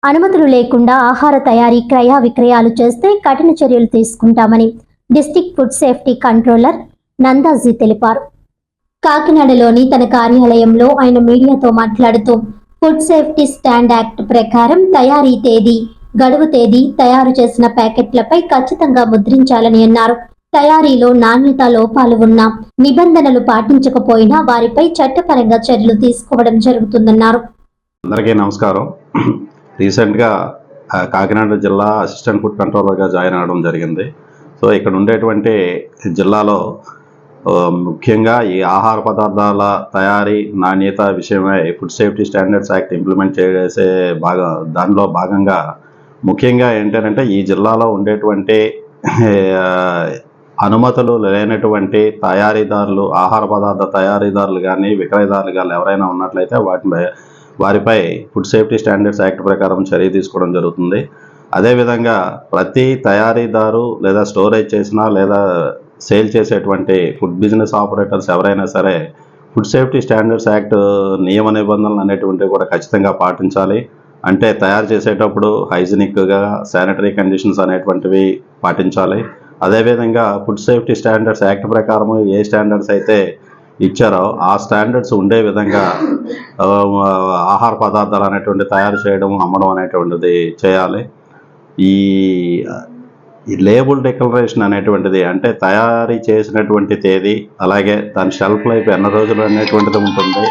అనుమతులు లేకుండా ఆహార తయారీ క్రయ విక్రయాలు చేస్తే కఠిన చర్యలు తీసుకుంటామని డిస్ట్రిక్ట్ ఫుడ్ సేఫ్టీ కంట్రోలర్ నందాజీ తెలిపారు. కాకినాడలోని తన కార్యాలయంలో ఆయన మీడియాతో మాట్లాడుతూ ఫుడ్ సేఫ్టీ స్టాండ్ యాక్ట్ ప్రకారం తయారీ తేదీ, గడువు తేదీ, తయారు చేసిన ప్యాకెట్లపై ఖచ్చితంగా ముద్రించాలని అన్నారు. తయారీలో నాణ్యత లోపాలు ఉన్నా, నిబంధనలు పాటించకపోయినా వారిపై చట్టపరంగా చర్యలు తీసుకోవడం జరుగుతుందన్నారు. అందరికీ నమస్కారం. రీసెంట్గా కాకినాడ జిల్లా అసిస్టెంట్ ఫుడ్ కంట్రోలర్గా జాయిన్ అవ్వడం జరిగింది. సో ఇక్కడ ఉండేటువంటి జిల్లాలో ముఖ్యంగా ఈ ఆహార పదార్థాల తయారీ నాణ్యత విషయమై food safety standards act implement చేసే దానిలో భాగంగా ముఖ్యంగా ఏంటంటే ఈ జిల్లాలో ఉండేటువంటి అనుమతులు లేనటువంటి తయారీదారులు, ఆహార పదార్థ తయారీదారులు కానీ విక్రయదారులు కానీ ఎవరైనా ఉన్నట్లయితే వారిపై ఫుడ్ సేఫ్టీ స్టాండర్డ్స్ యాక్ట్ ప్రకారం చర్య తీసుకోవడం జరుగుతుంది. అదేవిధంగా ప్రతి తయారీదారు లేదా స్టోరేజ్ చేసినా లేదా సేల్ చేసేటువంటి ఫుడ్ బిజినెస్ ఆపరేటర్స్ ఎవరైనా సరే ఫుడ్ సేఫ్టీ స్టాండర్డ్స్ యాక్ట్ నియమ నిబంధనలు అనేటువంటివి కూడా ఖచ్చితంగా పాటించాలి. అంటే తయారు చేసేటప్పుడు హైజీనిక్గా శానిటరీ కండిషన్స్ అనేటువంటివి పాటించాలి. అదేవిధంగా ఫుడ్ సేఫ్టీ స్టాండర్డ్స్ యాక్ట్ ప్రకారం ఏ స్టాండర్డ్స్ అయితే ఇచ్చారో ఆ స్టాండర్డ్స్ ఉండే విధంగా ఆహార పదార్థాలు అనేటువంటి తయారు చేయడం, అమ్మడం అనేటువంటిది చేయాలి. ఈ లేబుల్ డిక్లరేషన్ అనేటువంటిది అంటే తయారీ చేసినటువంటి తేదీ, అలాగే దాని షెల్ఫ్ లైఫ్ ఎన్ని రోజులు అనేటువంటిది ఉంటుంది,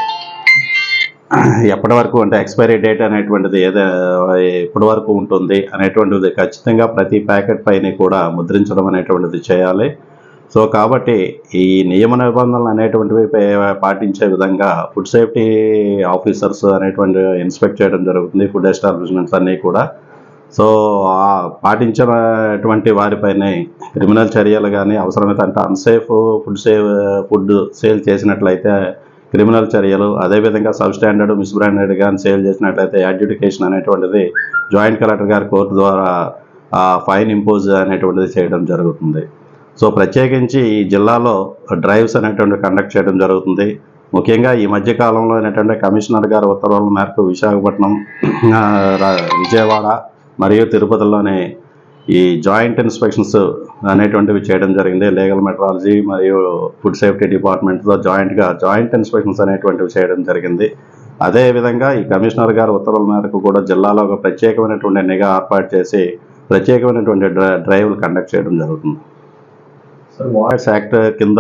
ఎప్పటి వరకు అంటే ఎక్స్పైరీ డేట్ అనేటువంటిది ఎప్పటి వరకు ఉంటుంది అనేటువంటిది ఖచ్చితంగా ప్రతి ప్యాకెట్ పైన కూడా ముద్రించడం అనేటువంటిది చేయాలి. సో కాబట్టి ఈ నియమ నిబంధనలు అనేటువంటివి పాటించే విధంగా ఫుడ్ సేఫ్టీ ఆఫీసర్స్ అనేటువంటి ఇన్స్పెక్ట్ చేయడం జరుగుతుంది ఫుడ్ ఎస్టాబ్లిష్మెంట్స్ అన్నీ కూడా. సో పాటించినటువంటి వారిపైనే క్రిమినల్ చర్యలు కానీ అవసరమైతే అంటే అన్సేఫ్ ఫుడ్ సేల్ చేసినట్లయితే క్రిమినల్ చర్యలు, అదేవిధంగా సబ్ స్టాండర్డ్, మిస్ బ్రాండెడ్ కానీ సేల్ చేసినట్లయితే అడ్జుడికేషన్ అనేటువంటిది జాయింట్ కలెక్టర్ గారి కోర్టు ద్వారా ఫైన్ ఇంపోజ్ అనేటువంటిది చేయడం జరుగుతుంది. సో ప్రత్యేకించి ఈ జిల్లాలో డ్రైవ్స్ అనేటువంటి కండక్ట్ చేయడం జరుగుతుంది. ముఖ్యంగా ఈ మధ్యకాలంలో ఏంటంటే కమిషనర్ గారి ఉత్తర్వుల మేరకు విశాఖపట్నం, విజయవాడ మరియు తిరుపతిలోనే ఈ జాయింట్ ఇన్స్పెక్షన్స్ అనేటువంటివి చేయడం జరిగింది. లీగల్ మెట్రాలజీ మరియు ఫుడ్ సేఫ్టీ డిపార్ట్మెంట్తో జాయింట్ ఇన్స్పెక్షన్స్ అనేటువంటివి చేయడం జరిగింది. అదేవిధంగా ఈ కమిషనర్ గారి ఉత్తర్వుల మేరకు కూడా జిల్లాలో ఒక ప్రత్యేకమైనటువంటి నిఘా ఏర్పాటు చేసి ప్రత్యేకమైనటువంటి డ్రైవ్లు కండక్ట్ చేయడం జరుగుతుంది. వాటర్స్ యాక్ట్ కింద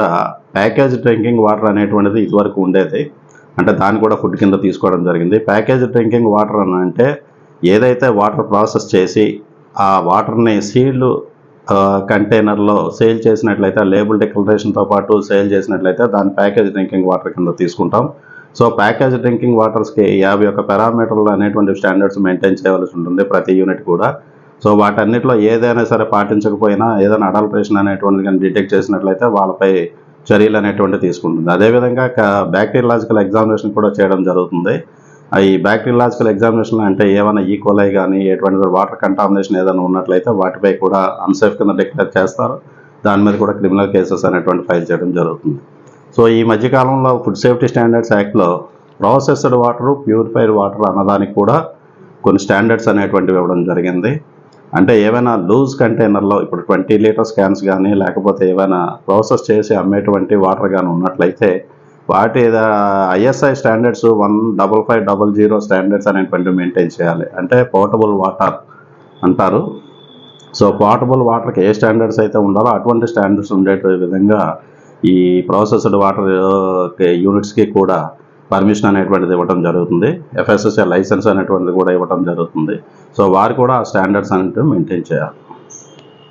ప్యాకేజ్ డ్రింకింగ్ వాటర్ అనేటువంటిది ఇదివరకు ఉండేది, అంటే దాన్ని కూడా ఫుడ్ కింద తీసుకోవడం జరిగింది. ప్యాకేజ్ డ్రింకింగ్ వాటర్ అని అంటే ఏదైతే వాటర్ ప్రాసెస్ చేసి ఆ వాటర్ని సీల్డ్ కంటైనర్లో సేల్ చేసినట్లయితే లేబుల్ డిక్లరేషన్తో పాటు సేల్ చేసినట్లయితే దాన్ని ప్యాకేజ్ డ్రింకింగ్ వాటర్ కింద తీసుకుంటాం. సో ప్యాకేజ్ డ్రింకింగ్ వాటర్స్కి 51 పారామీటర్లు అనేటువంటి స్టాండర్డ్స్ మెయింటైన్ చేయవలసి ఉంటుంది ప్రతి యూనిట్ కూడా. సో వాటన్నిటిలో ఏదైనా సరే పాటించకపోయినా ఏదైనా అడల్ట్రేషన్ అనేటువంటి కానీ డిటెక్ట్ చేసినట్లయితే వాళ్ళపై చర్యలు అనేటువంటి తీసుకుంటుంది. అదేవిధంగా బ్యాక్టీరియాలజికల్ ఎగ్జామినేషన్ కూడా చేయడం జరుగుతుంది. ఈ బ్యాక్టీరియాలజికల్ ఎగ్జామినేషన్ అంటే ఏమైనా ఈకోలై కానీ ఎటువంటి వాటర్ కంటామినేషన్ ఏదైనా ఉన్నట్లయితే వాటిపై కూడా అన్సేఫ్ కింద డిక్లేర్ చేస్తారు. దాని మీద కూడా క్రిమినల్ కేసెస్ అనేటువంటి ఫైల్ చేయడం జరుగుతుంది. సో ఈ మధ్యకాలంలో ఫుడ్ సేఫ్టీ స్టాండర్డ్స్ యాక్ట్లో ప్రాసెస్డ్ వాటర్, ప్యూరిఫైడ్ వాటర్ అన్నదానికి కూడా కొన్ని స్టాండర్డ్స్ అనేటువంటివి ఇవ్వడం జరిగింది. అంటే ఏమైనా లూజ్ కంటైనర్లో ఇప్పుడు 20 లీటర్స్ క్యాన్స్ కానీ లేకపోతే ఏమైనా ప్రాసెస్ చేసి అమ్మేటువంటి వాటర్ కానీ ఉన్నట్లయితే వాటి ISI స్టాండర్డ్స్ 15500 స్టాండర్డ్స్ అనేటువంటి మెయింటైన్ చేయాలి. అంటే పోర్టబుల్ వాటర్ అంటారు. సో పోర్టబుల్ వాటర్కి ఏ స్టాండర్డ్స్ అయితే ఉండాలో అటువంటి స్టాండర్డ్స్ ఉండే విధంగా ఈ ప్రాసెస్డ్ వాటర్ యూనిట్స్కి కూడా పర్మిషన్ అనేటువంటిది ఇవ్వడం జరుగుతుంది. FSSAI లైసెన్స్ అనేటువంటిది కూడా ఇవ్వడం జరుగుతుంది. సో వారు కూడా ఆ స్టాండర్డ్స్ అనేటివి మెయింటైన్ చేయాలి.